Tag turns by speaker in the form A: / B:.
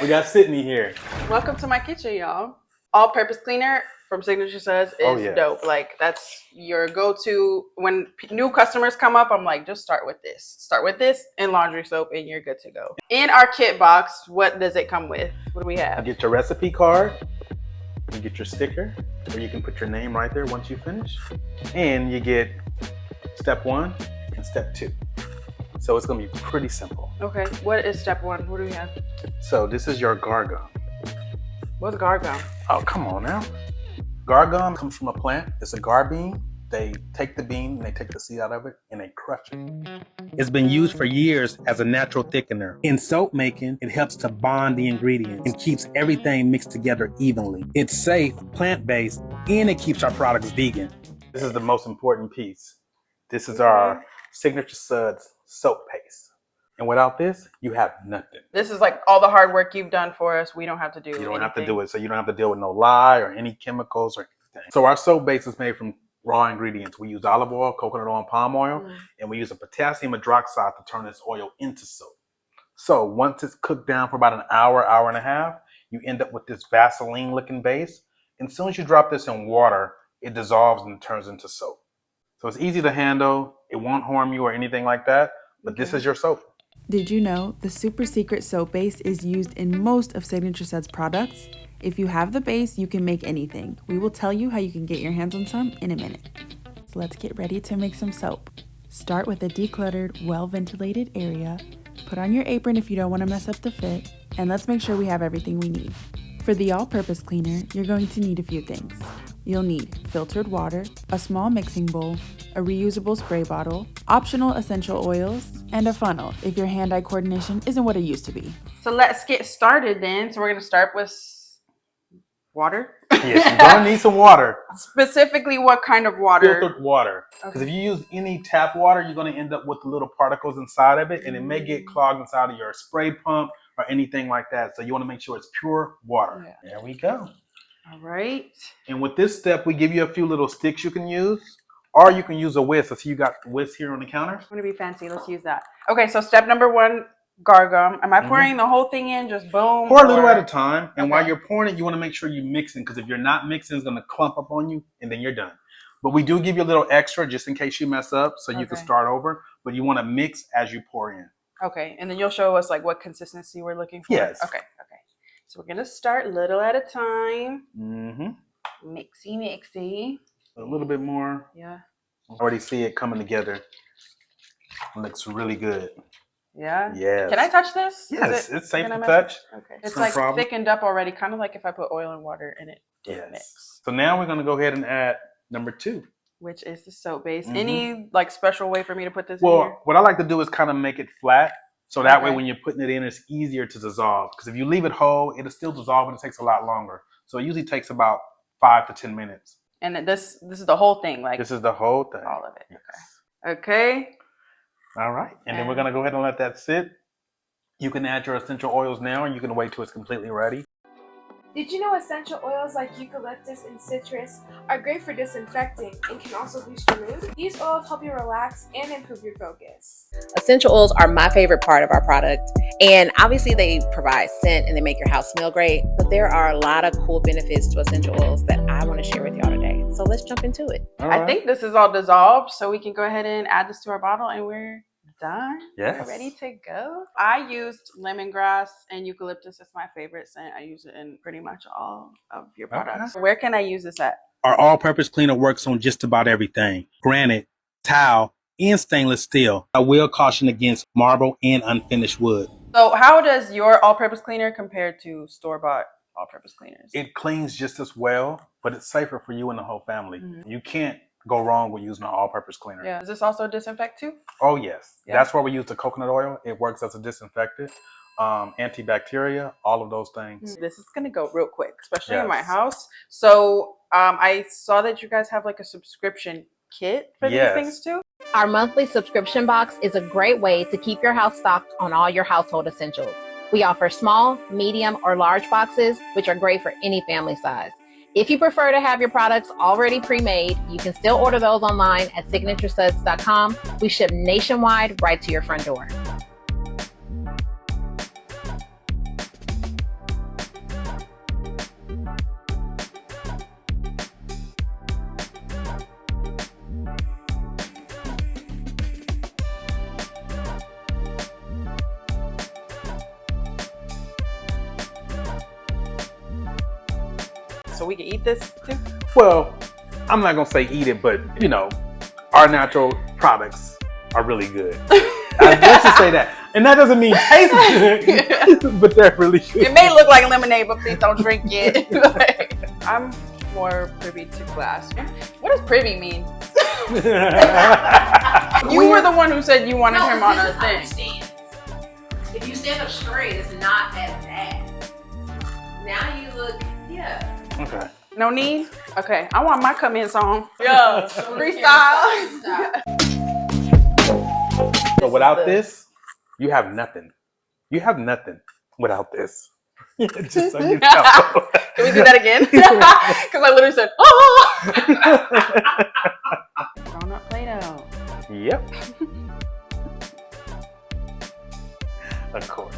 A: We got Sydney here.
B: Welcome to my kitchen, y'all. All-purpose cleaner from Signature Sudz is dope. Like, that's your go-to. When new customers come up, I'm like, just start with this. Start with this and laundry soap, and you're good to go. In our kit box, what does it come with? What do we have?
A: You get your recipe card. You get your sticker, where you can put your name right there once you finish. And you get step 1 and step 2. So it's gonna be pretty simple.
B: Okay, what is step 1? What do we have?
A: So this is your gar gum.
B: What's gar gum?
A: Oh, come on now. Gar gum comes from a plant. It's a gar bean. They take the bean and they take the seed out of it and they crush it. It's been used for years as a natural thickener. In soap making, it helps to bond the ingredients and keeps everything mixed together evenly. It's safe, plant-based, and it keeps our products vegan. This is the most important piece. This is our Signature Sudz soap paste. And without this, you have nothing.
B: This is like all the hard work you've done for us. We don't have to do
A: You don't
B: anything.
A: have to do it. So you don't have to deal with no lye or any chemicals or anything. So our soap base is made from raw ingredients. We use olive oil, coconut oil, and palm oil, and we use a potassium hydroxide to turn this oil into soap. So once it's cooked down for about an hour, hour and a half, you end up with this Vaseline looking base. And as soon as you drop this in water, it dissolves and turns into soap. So it's easy to handle. It won't harm you or anything like that, but this is your soap.
C: Did you know the super secret soap base is used in most of Signature Sudz products? If you have the base, you can make anything. We will tell you how you can get your hands on some in a minute. So let's get ready to make some soap. Start with a decluttered, well-ventilated area. Put on your apron if you don't want to mess up the fit, and let's make sure we have everything we need. For the all-purpose cleaner, you're going to need a few things. You'll need filtered water, a small mixing bowl, a reusable spray bottle, optional essential oils, and a funnel if your hand-eye coordination isn't what it used to be.
B: So let's get started then. So we're going to start with water.
A: Yes, you're going to need some water.
B: Specifically, what kind of water?
A: Filtered water. Because if you use any tap water, you're going to end up with the little particles inside of it, and it may get clogged inside of your spray pump or anything like that. So you want to make sure it's pure water. Yeah. There we go.
B: All right.
A: And with this step, we give you a few little sticks you can use, or you can use a whisk. I see you got the whisk here on the counter.
B: I'm going to be fancy. Let's use that. Okay, so step number 1, gar gum. Am I pouring the whole thing in? Just boom?
A: Pour a little at a time. And while you're pouring it, you want to make sure you're mixing, because if you're not mixing, it's going to clump up on you, and then you're done. But we do give you a little extra just in case you mess up, so you can start over. But you want to mix as you pour in.
B: Okay, and then you'll show us like what consistency we're looking for?
A: Yes.
B: Okay. So we're going to start little at a time. Mixy.
A: A little bit more.
B: Yeah.
A: I already see it coming together. It looks really good.
B: Yeah?
A: Yes.
B: Can I touch this?
A: Yes, it's safe to touch.
B: Okay. It's like thickened up already, kind of like if I put oil and water in it. Mix.
A: So now we're going to go ahead and add number 2.
B: Which is the soap base. Any like special way for me to put this in here?
A: Well, what I like to do is kind of make it flat. So that way when you're putting it in, it's easier to dissolve. Because if you leave it whole, it'll still dissolve, and it takes a lot longer. So it usually takes about 5 to 10 minutes.
B: And then this is the whole thing, like
A: this is the whole thing.
B: All of it. Yes. Okay.
A: All right. And then we're gonna go ahead and let that sit. You can add your essential oils now, and you can wait till it's completely ready.
D: Did you know essential oils like eucalyptus and citrus are great for disinfecting and can also boost your mood? These oils help you relax and improve your focus.
E: Essential oils are my favorite part of our product, and obviously they provide scent and they make your house smell great, but there are a lot of cool benefits to essential oils that I want to share with y'all today. So let's jump into it.
B: I think this is all dissolved, so we can go ahead and add this to our bottle, and we're done.
A: Yes.
B: We're ready to go. I used lemongrass and eucalyptus as my favorite scent. I use it in pretty much all of your products. Where can I use this at?
A: Our all-purpose cleaner works on just about everything. Granite, tile, and stainless steel. I will caution against marble and unfinished wood.
B: So how does your all-purpose cleaner compare to store-bought all-purpose cleaners?
A: It cleans just as well, but it's safer for you and the whole family. You can't go wrong with using an all-purpose cleaner.
B: Yeah. Does this also disinfect too?
A: Oh yes. That's why we use the coconut oil. It works as a disinfectant, antibacteria, all of those things.
B: This is gonna go real quick, especially in my house. So I saw that you guys have like a subscription kit for these things too.
E: Our monthly subscription box is a great way to keep your house stocked on all your household essentials. We offer small, medium, or large boxes, which are great for any family size. If you prefer to have your products already pre-made, you can still order those online at signaturesudz.com. We ship nationwide right to your front door.
B: we can eat this too?
A: Well, I'm not gonna say eat it, but you know, our natural products are really good. Let's just say that. And that doesn't mean taste good, but they're really good.
B: It may look like lemonade, but please don't drink it. I'm more privy to glass. What does privy mean? You were the one who said you wanted him on a thing.
E: If you stand up straight, it's not as bad. Now you look, yeah.
A: Okay.
B: No need? Okay, I want my come in song. Yeah, freestyle.
A: So without this, you have nothing. You have nothing without this. Just so you know.
B: Can we do that again? Because I literally said, oh! Grown up Play-Doh.
A: Yep. Of course.